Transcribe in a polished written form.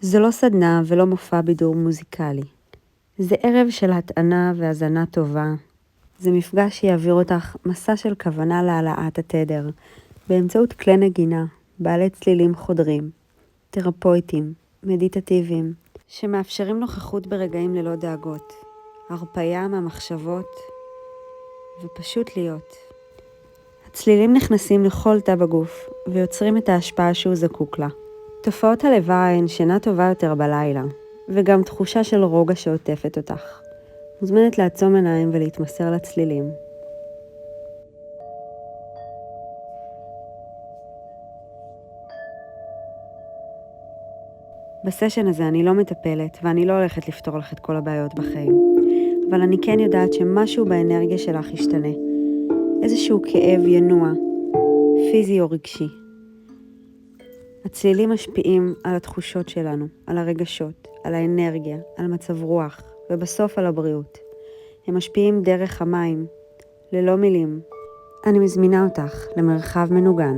זו לא סדנה ולא מופע בידור מוזיקלי. זה ערב של הטענה והזנה טובה. זה מפגש שיעביר אותך מסע של כוונה להעלאת התדר, באמצעות כלי נגינה, בעלי צלילים חודרים, תרפויטים, מדיטטיביים, שמאפשרים נוכחות ברגעים ללא דאגות, הרפאיה מהמחשבות, ופשוט להיות. הצלילים נכנסים לכל תא בגוף, ויוצרים את ההשפעה שהוא זקוק לה. תופעות הלוואי הן שינה טובה יותר בלילה, וגם תחושה של רוגע שעוטפת אותך. מוזמנת לעצום עיניים ולהתמסר לצלילים. בסשן הזה אני לא מטפלת, ואני לא הולכת לפתור לך את כל הבעיות בחיים. אבל אני כן יודעת שמשהו באנרגיה שלך ישתנה. איזשהו כאב ינוע, פיזי או רגשי. הצלילים משפיעים על התחושות שלנו, על הרגשות, על האנרגיה, על מצב רוח, ובסוף על הבריאות. הם משפיעים דרך המים, ללא מילים. אני מזמינה אותך למרחב מנוגן.